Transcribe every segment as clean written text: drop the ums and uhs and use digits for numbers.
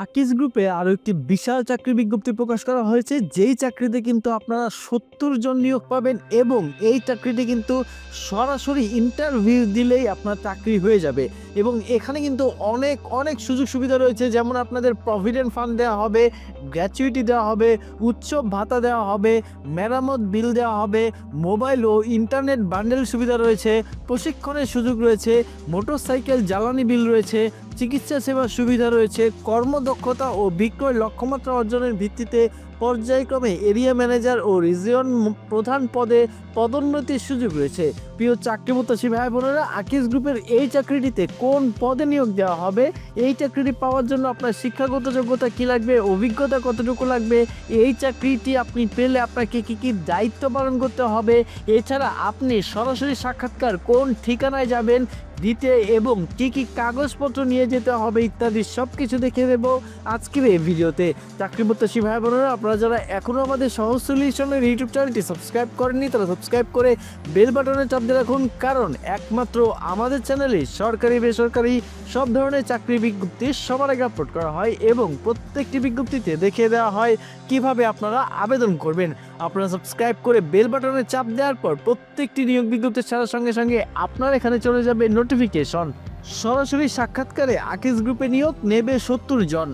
আকিজ গ্রুপে আরো একটি বিশাল চাকরির বিজ্ঞপ্তি প্রকাশ করা হয়েছে, যেই চাকরিতে কিন্তু আপনারা ৭০ জন নিয়োগ পাবেন এবং এই চাকরিতে কিন্তু সরাসরি ইন্টারভিউ দিলেই আপনার চাকরি হয়ে যাবে। এবং এখানে কিন্তু অনেক অনেক সুযোগ সুবিধা রয়েছে, যেমন আপনাদের প্রভিডেন্ট ফান্ড দেওয়া হবে, গ্র্যাচুইটি দেওয়া হবে, উৎসব ভাতা দেওয়া হবে, মেরামত বিল দেওয়া হবে, মোবাইল ও ইন্টারনেট বান্ডেল সুবিধা রয়েছে, প্রশিক্ষণের সুযোগ রয়েছে, মোটরসাইকেল জ্বালানি বিল রয়েছে, চিকিৎসা সেবার সুবিধা রয়েছে, কর্মদক্ষতা ও বিক্রয় লক্ষ্যমাত্রা অর্জনের ভিত্তিতে পর্যায়ক্রমে এরিয়া ম্যানেজার ও রিজিয়ন প্রধান পদে পদোন্নতির সুযোগ রয়েছে। প্রিয় চাকরিপ্রত্যাশী ভাই বোনেরা, আকিজ গ্রুপের এই চাকরিটিতে কোন পদে নিয়োগ দেওয়া হবে, এই চাকরিটি পাওয়ার জন্য আপনার শিক্ষাগত যোগ্যতা কী লাগবে, অভিজ্ঞতা কতটুকু লাগবে, এই চাকরিটি আপনি পেলে আপনাকে কী কী দায়িত্ব পালন করতে হবে, এছাড়া আপনি সরাসরি সাক্ষাৎকার কোন ঠিকানায় যাবেন দিতে এবং কী কী কাগজপত্র নিয়ে যেতে হবে ইত্যাদি সব কিছু দেখে দেবো আজকের এই ভিডিওতে। চাকরিপ্রত্যাশী ভাই বোনেরা, আপনারা যারা এখনও আমাদের সহজ সলিউশনের ইউটিউব চ্যানেলটি সাবস্ক্রাইব করেননি তারা সাবস্ক্রাইব করে বেল বাটনে চাপ দিয়ে রাখুন, কারণ একমাত্র আমাদের চ্যানেলে সরকারি বেসরকারি সব ধরনের চাকরি বিজ্ঞপ্তি সবার আগে আপলোড করা হয় এবং প্রত্যেকটি বিজ্ঞপ্তিতে দেখিয়ে দেওয়া হয় কিভাবে আপনারা আবেদন করবেন। আপনারা সাবস্ক্রাইব করে বেল বাটনে চাপ দেওয়ার পর প্রত্যেকটি নিয়োগ বিজ্ঞপ্তি ছাড়ার সঙ্গে সঙ্গে আপনার এখানে চলে যাবে নোটিফিকেশন। সরাসরি সাক্ষাৎকারে আকিজ গ্রুপে নিয়োগ নেবে ৭০ জন।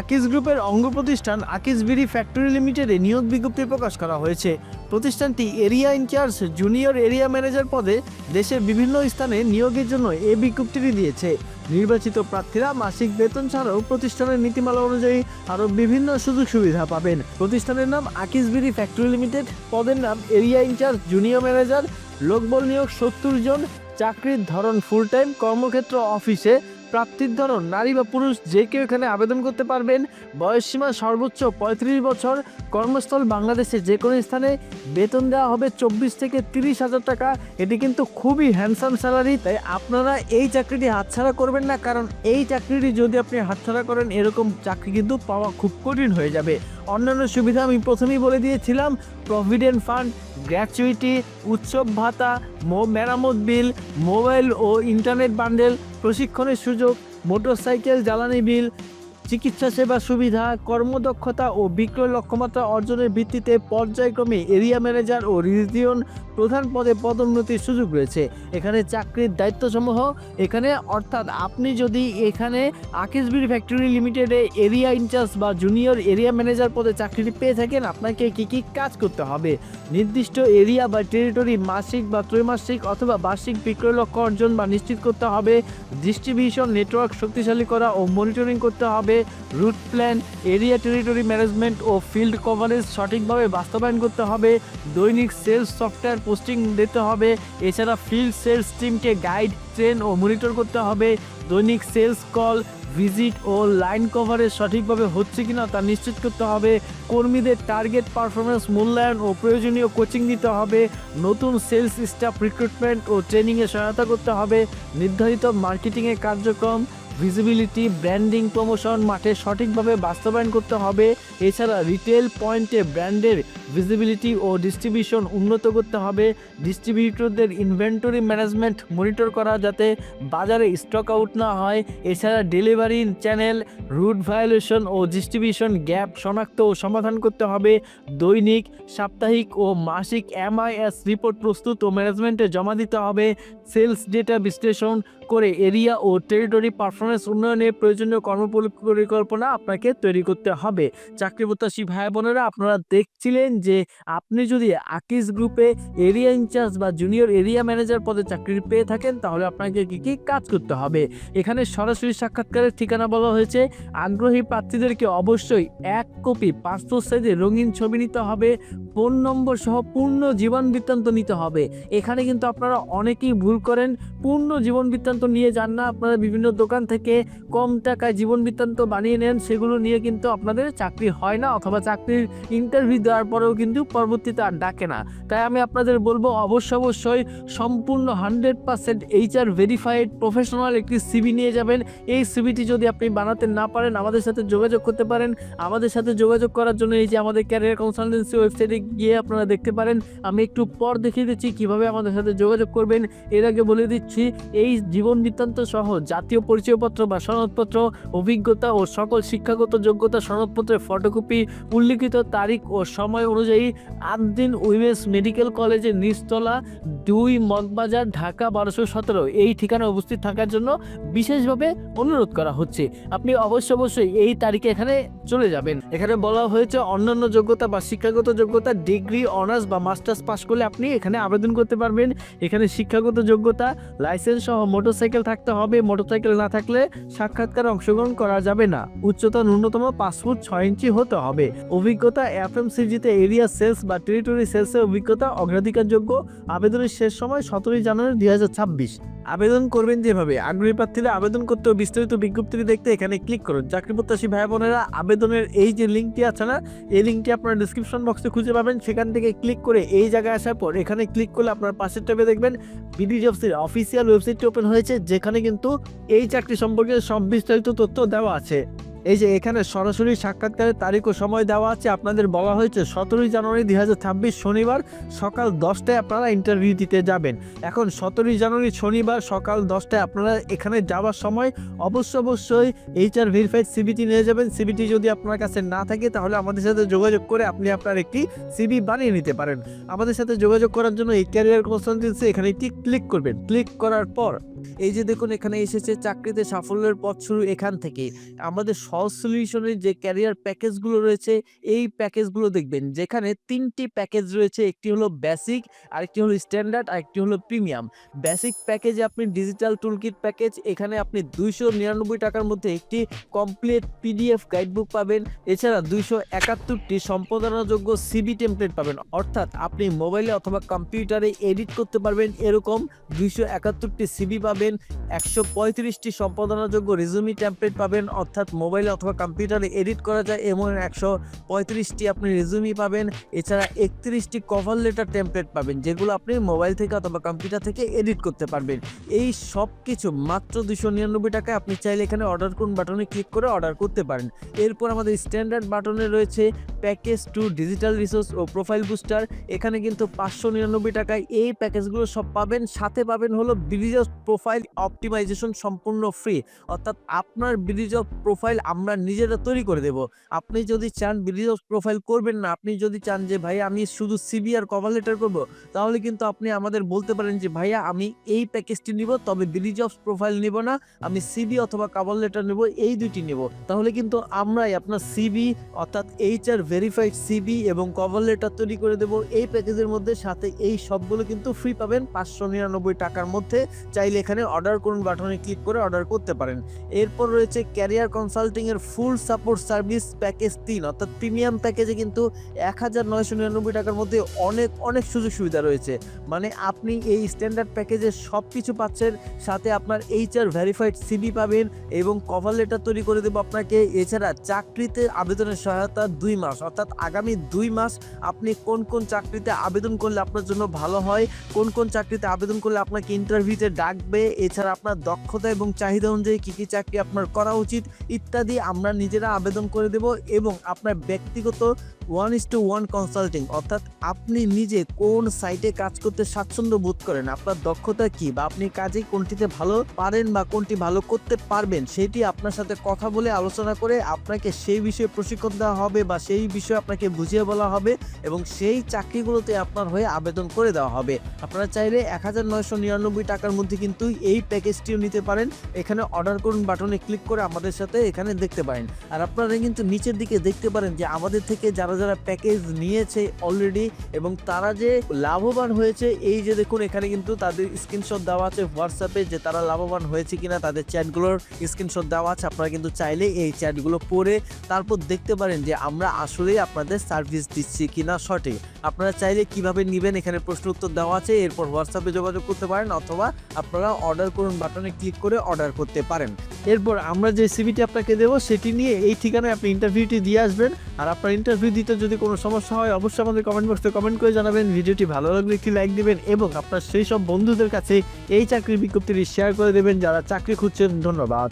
আকিজ গ্রুপের অঙ্গ প্রতিষ্ঠান আকিজ বিড়ি ফ্যাক্টরি লিমিটেডে নিয়োগ বিজ্ঞপ্তি প্রকাশ করা হয়েছে। প্রতিষ্ঠানটি area in-charge junior area manager পদে দেশের বিভিন্ন স্থানে নিয়োগের জন্য এই বিজ্ঞপ্তিটি দিয়েছে। নির্বাচিত প্রার্থীরা মাসিক বেতন ছাড়াও প্রতিষ্ঠানের নীতিমালা অনুযায়ী আরও বিভিন্ন সুযোগ সুবিধা পাবেন। প্রতিষ্ঠানের নাম আকিজ বিড়ি ফ্যাক্টরি লিমিটেড, পদের নাম এরিয়া ইনচার্জ জুনিয়র ম্যানেজার, লোকবল নিয়োগ ৭০ জন, চাকরির ধরন ফুল টাইম, কর্মক্ষেত্র অফিসে, প্রার্থীর ধরন নারী বা পুরুষ যে কেউ এখানে আবেদন করতে পারবেন, বয়সসীমা সর্বোচ্চ ৩৫ বছর, কর্মস্থল বাংলাদেশে যে কোনো স্থানে, বেতন দেওয়া হবে ২৪ থেকে ৩০,০০০ টাকা। এটি কিন্তু খুবই হ্যান্ডসাম স্যালারি, তাই আপনারা এই চাকরিটি হাতছাড়া করবেন না, কারণ এই চাকরিটি যদি আপনি হাতছাড়া করেন এরকম চাকরি কিন্তু পাওয়া খুব কঠিন হয়ে যাবে। অন্যান্য সুবিধা আমি প্রথমেই বলে দিয়েছিলাম, প্রভিডেন্ট ফান্ড, গ্র্যাচুইটি, উৎসব ভাতা, মেরামত বিল, মোবাইল ও ইন্টারনেট বান্ডেল, প্রশিক্ষণের সুযোগ, মোটরসাইকেল জ্বালানি বিল, চিকিৎসা সেবা সুবিধা, কর্মদক্ষতা ও বিক্রয় লক্ষ্যমাত্রা অর্জনের ভিত্তিতে পর্যায়ক্রমে এরিয়া ম্যানেজার ও রিজিয়ন প্রধান পদে পদোন্নতির সুযোগ রয়েছে। এখানে চাকরির দায়িত্বসমূহ এখানে অর্থাৎ আপনি যদি এখানে আকিজ বিড়ি ফ্যাক্টরি লিমিটেডে এরিয়া ইনচার্জ বা জুনিয়র এরিয়া ম্যানেজার পদে চাকরিটি পেয়ে থাকেন, আপনাকে কী কী কাজ করতে হবে, নির্দিষ্ট এরিয়া বা টেরিটরি মাসিক বা ত্রৈমাসিক অথবা বার্ষিক বিক্রয় লক্ষ্য অর্জন বা নিশ্চিত করতে হবে, ডিস্ট্রিবিউশন নেটওয়ার্ক শক্তিশালী করা ও মনিটরিং করতে হবে, route plan, area territory management ও ফিল্ড কভারেজ সঠিকভাবে বাস্তবায়ন করতে হবে, দৈনিক সেলস সফটওয়্যার পোস্টিং দিতে হবে, এছাড়া ফিল্ড সেলস টিমকে গাইড, ট্রেন ও মনিটর করতে হবে, দৈনিক সেলস কল, ভিজিট ও লাইন কভারেজ সঠিকভাবে হচ্ছে কিনা তা নিশ্চিত করতে হবে, কর্মীদের টার্গেট পারফরমেন্স মূল্যায়ন ও প্রয়োজনীয় কোচিং দিতে হবে, নতুন সেলস স্টাফ রিক্রুটমেন্ট ও ট্রেনিংয়ে সহায়তা করতে হবে, নির্ধারিত মার্কেটিংয়ের কার্যক্রম, ভিজিবিলিটি, ব্র্যান্ডিং, প্রমোশন মাঠে সঠিকভাবে বাস্তবায়ন করতে হবে, এছাড়া রিটেল পয়েন্টে ব্র্যান্ডের ভিজিবিলিটি ও ডিস্ট্রিবিউশন উন্নত করতে হবে, ডিস্ট্রিবিউটরদের ইনভেন্টরি ম্যানেজমেন্ট মনিটর করা যাতে বাজারে স্টক আউট না হয়, এছাড়া ডেলিভারি চ্যানেল, রুট ভায়োলেশন ও ডিস্ট্রিবিউশন গ্যাপ শনাক্ত ও সমাধান করতে হবে, দৈনিক, সাপ্তাহিক ও মাসিক MIS রিপোর্ট প্রস্তুত ও ম্যানেজমেন্টে জমা দিতে হবে, সেলস ডেটা বিশ্লেষণ করে এরিয়া ও টেরিটরি পারফরমেন্স উন্নয়নে প্রয়োজনীয় কর্মপরিকল্পনা আপনাকে তৈরি করতে হবে। চাকরিপ্রত্যাশী ভাই বোনেরা, আপনারা দেখছিলেন যে আপনি যদি আকিজ গ্রুপে এরিয়া ইনচার্জ বা জুনিয়র এরিয়া ম্যানেজার পদে চাকরি পেয়ে থাকেন তাহলে আপনাকে কী কী কাজ করতে হবে। এখানে সরাসরি সাক্ষাৎকারের ঠিকানা বলা হয়েছে। আগ্রহী প্রার্থীদেরকে অবশ্যই 1 কপি পাসপোর্ট সাইজে রঙিন ছবি নিতে হবে, ফোন নম্বর সহ পূর্ণ জীবন বৃত্তান্ত নিতে হবে। এখানে কিন্তু আপনারা অনেকেই ভুল করেন, পূর্ণ জীবন বৃত্তান্ত নিয়ে যান না, আপনারা বিভিন্ন দোকান থেকে কম টাকায় জীবন বৃত্তান্ত বানিয়ে নেন, সেগুলো নিয়ে কিন্তু আপনাদের চাকরি হয় না অথবা চাকরির ইন্টারভিউ দেওয়ার পরেও কিন্তু পরবর্তীতে আর ডাকে না। তাই আমি আপনাদের বলবো অবশ্যই সম্পূর্ণ 100% HR ভেরিফাইড প্রফেশনাল একটি সিভি নিয়ে যাবেন। এই সিভিটি যদি আপনি বানাতে না পারেন আমাদের সাথে যোগাযোগ করতে পারেন। আমাদের সাথে যোগাযোগ করার জন্য এই যে আমাদের ক্যারিয়ার কনসালটেন্সি ওয়েবসাইটে গিয়ে আপনারা দেখতে পারেন। আমি একটু পর দেখিয়ে দিচ্ছি কীভাবে আমাদের সাথে যোগাযোগ করবেন। এর আগে বলে দিচ্ছি, এই জীবন জীবন বৃত্তান্ত সহ জাতীয় পরিচয়পত্র বা সনদপত্র, অভিজ্ঞতা ও সকল শিক্ষাগত যোগ্যতা সনদপত্রের ফটোকপি, উল্লিখিত তারিখ ও সময় অনুযায়ী আদ্দিন উইমেন্স মেডিকেল কলেজের নিচতলা 2 মগবাজার ঢাকা 1217 এই ঠিকানায় উপস্থিত থাকার জন্য বিশেষভাবে অনুরোধ করা হচ্ছে। আপনি অবশ্যই এই তারিখে এখানে চলে যাবেন। এখানে বলা হয়েছে অন্যান্য যোগ্যতা বা শিক্ষাগত যোগ্যতা, ডিগ্রি, অনার্স বা মাস্টার্স পাস করলে আপনি এখানে আবেদন করতে পারবেন। এখানে শিক্ষাগত যোগ্যতা লাইসেন্স সহ মোটরসাইকেল থাকতে হবে, মোটরসাইকেল না থাকলে সাক্ষাৎকারে অংশগ্রহণ করা যাবে না। উচ্চতা ন্যূনতম 5 ফুট 6 ইঞ্চি হতে হবে। অভিজ্ঞতা এফএমসিজিতে এরিয়া সেলস বা টেরিটরি সেলসের অভিজ্ঞতা অগ্রাধিকারযোগ্য। আবেদনের শেষ সময় 17 জানুয়ারি 2026। আবেদন করবেন যেভাবে, আগ্রহী প্রার্থীরা আবেদন করতে ও বিস্তারিত বিজ্ঞপ্তিটি দেখতে এখানে ক্লিক করুন। চাকরি প্রত্যাশী ভাই বোনেরা, আবেদনের এই যে লিঙ্কটি আছে না, এই লিঙ্কটি আপনারা ডিসক্রিপশন বক্সে খুঁজে পাবেন। সেখান থেকে ক্লিক করে এই জায়গায় আসার পর এখানে ক্লিক করলে আপনার পাশের ট্যাবে দেখবেন বিডি জবসের অফিসিয়াল ওয়েবসাইটটি ওপেন হয়েছে, যেখানে কিন্তু এই চাকরি সম্পর্কে সব বিস্তারিত তথ্য দেওয়া আছে। এই যে এখানে সরাসরি সাক্ষাৎকারের তারিখ ও সময় দেওয়া আছে। আপনাদের বলা হয়েছে 17 জানুয়ারি 2026 শনিবার সকাল 10টায় আপনারা ইন্টারভিউ দিতে যাবেন। এখন 17 জানুয়ারি শনিবার সকাল 10টায় আপনারা এখানে যাওয়ার সময় অবশ্যই HR ভেরিফাইড সিভিটি নিয়ে যাবেন। সিভিটি যদি আপনার কাছে না থাকে তাহলে আমাদের সাথে যোগাযোগ করে আপনি আপনার একটি সিভি বানিয়ে নিতে পারেন। আমাদের সাথে যোগাযোগ করার জন্য এই ক্যারিয়ার কনসালটেন্সি এখানে একটি ক্লিক করবেন। ক্লিক করার পর এই যে দেখুন এখানে এসেছে চাকরিতে সাফল্যের পথ শুরু এখান থেকে। আমাদের সহজ সলিউশনের যে ক্যারিয়ার প্যাকেজগুলো রয়েছে এই প্যাকেজগুলো দেখবেন, যেখানে 3টি প্যাকেজ রয়েছে। একটি হলো বেসিক, আরেকটি হলো স্ট্যান্ডার্ড, আরেকটি হলো প্রিমিয়াম। বেসিক প্যাকেজে আপনি ডিজিটাল টুলকিট প্যাকেজ, এখানে আপনি 299 টাকার মধ্যে একটি কমপ্লিট PDF গাইডবুক পাবেন। এছাড়া 271টি সম্পাদনাযোগ্য সিভি টেমপ্লেট পাবেন, অর্থাৎ আপনি মোবাইলে অথবা কম্পিউটারে এডিট করতে পারবেন এরকম 271টি সিভি পাবেন। 135টি সম্পাদনাযোগ্য রেজুমি টেমপ্লেট পাবেন, অর্থাৎ মোবাইলে অথবা কম্পিউটারে এডিট করা যায় এমন 135টি আপনি রেজুমি পাবেন। এছাড়া 31টি কভার লেটার টেমপ্লেট পাবেন, যেগুলো আপনি মোবাইল থেকে অথবা কম্পিউটার থেকে এডিট করতে পারবেন। এই সব কিছু মাত্র 299 টাকায় আপনি চাইলে এখানে অর্ডার করুন বাটনে ক্লিক করে অর্ডার করতে পারেন। এরপর আমাদের স্ট্যান্ডার্ড বাটনে রয়েছে প্যাকেজ 2 ডিজিটাল রিসোর্স ও প্রোফাইল বুস্টার। এখানে কিন্তু 599 টাকায় এই প্যাকেজগুলো সব পাবেন। সাথে পাবেন হলো বিডিজব প্রোফাইল অপটিমাইজেশন সম্পূর্ণ ফ্রি, অর্থাৎ আপনার বিডিজব প্রোফাইল আমরা নিজেরা তৈরি করে দেব। আপনি যদি চান বিডিজব প্রোফাইল করবেন না, আপনি যদি চান যে ভাই আমি শুধু সিভি আর কভার লেটার করব, তাহলে কিন্তু আপনি আমাদের বলতে পারেন যে ভাইয়া আমি এই প্যাকেজটি নিব, তবে বিডিজব প্রোফাইল নিব না, আমি সিভি অথবা কভার লেটার নেব, এই দুইটি নেব। তাহলে কিন্তু আমরাই আপনার সিভি অর্থাৎ HR ভেরিফাইড সিভি এবং কভার লেটার তৈরি করে দেব এই প্যাকেজের মধ্যে। সাথে এই সবগুলো কিন্তু ফ্রি পাবেন 599 টাকার মধ্যে। চাইলে এখানে অর্ডার করুন বাটনে ক্লিক করে অর্ডার করতে পারেন। এরপর রয়েছে ক্যারিয়ার কনসাল্টিং এর ফুল সাপোর্ট সার্ভিস প্যাকেজ 3, অর্থাৎ প্রিমিয়াম প্যাকেজে কিন্তু 1999 টাকার মধ্যে অনেক সুযোগ সুবিধা রয়েছে। মানে আপনি এই স্ট্যান্ডার্ড প্যাকেজে সব কিছু পাচ্ছেন, সাথে আপনার HR ভেরিফাইড সিভি পাবেন এবং কভার লেটার তৈরি করে দেবো আপনাকে। এছাড়া চাকরিতে আবেদনের সহায়তা 2 মাস, অর্থাৎ আগামী 2 মাস আপনি কোন চাকরিতে আবেদন করলে আপনার জন্য ভালো হয়, কোন চাকরিতে আবেদন করলে আপনাকে ইন্টারভিউতে ডাকবে, এছাড়া আপনার দক্ষতা এবং চাহিদা অনুযায়ী কী চাকরি আপনার করা উচিত ইত্যাদি আমরা নিজেরা আবেদন করে দেব। এবং আপনার ব্যক্তিগত 1:1 কনসাল্টিং, অর্থাৎ আপনি নিজে কোন সাইটে কাজ করতে স্বাচ্ছন্দ্য বোধ করেন, আপনার দক্ষতা কি, বা আপনি কাজে কোনটিতে ভালো পারেন বা কোনটি ভালো করতে পারবেন, সেটি আপনার সাথে কথা বলে আলোচনা করে আপনাকে সেই বিষয়ে প্রশিক্ষণ দেওয়া হবে বা সেই বিষয়ে আপনাকে বুঝিয়ে বলা হবে এবং সেই চাকরিগুলোতে আপনার হয়ে আবেদন করে দেওয়া হবে। আপনারা চাইলে 1999 টাকার মধ্যে কিন্তু এই প্যাকেজটিও নিতে পারেন। এখানে অর্ডার করুন বাটনে ক্লিক করে আমাদের সাথে এখানে দেখতে পারেন। আর আপনারা কিন্তু নিচের দিকে দেখতে পারেন যে আমাদের থেকে যারা প্যাকেজ নিয়েছে অলরেডি এবং তারা যে লাভবান হয়েছে, এই যে দেখুন এখানে কিন্তু তাদের স্ক্রিনশট দেওয়া আছে হোয়াটসঅ্যাপে, যে তারা লাভবান হয়েছে কিনা তাদের চ্যাটগুলোর স্ক্রিনশট দেওয়া আছে। আপনারা কিন্তু চাইলে এই চ্যাটগুলো পড়ে তারপর দেখতে পারেন যে আমরা আসলেই আপনাদের সার্ভিস দিচ্ছি কিনা সঠিক। আপনারা চাইলে কিভাবে নেবেন এখানে প্রশ্ন উত্তর দেওয়া আছে, এরপর হোয়াটসঅ্যাপে যোগাযোগ করতে পারেন অথবা আপনারা অর্ডার করুন বাটনে ক্লিক করে অর্ডার করতে পারেন। এরপর আমরা যে সিভিটি আপনাকে দেবো সেটি নিয়ে এই ঠিকানায় আপনি ইন্টারভিউটি দিয়ে আসবেন। আর আপনার ইন্টারভিউ দিতে যদি কোনো সমস্যা হয় অবশ্যই আমাদের কমেন্ট বক্সে কমেন্ট করে জানাবেন। ভিডিওটি ভালো লাগলে একটি লাইক দিবেন এবং আপনার সেই সব বন্ধুদের কাছে এই চাকরির বিজ্ঞপ্তিটি শেয়ার করে দেবেন যারা চাকরি খুঁজছেন। ধন্যবাদ।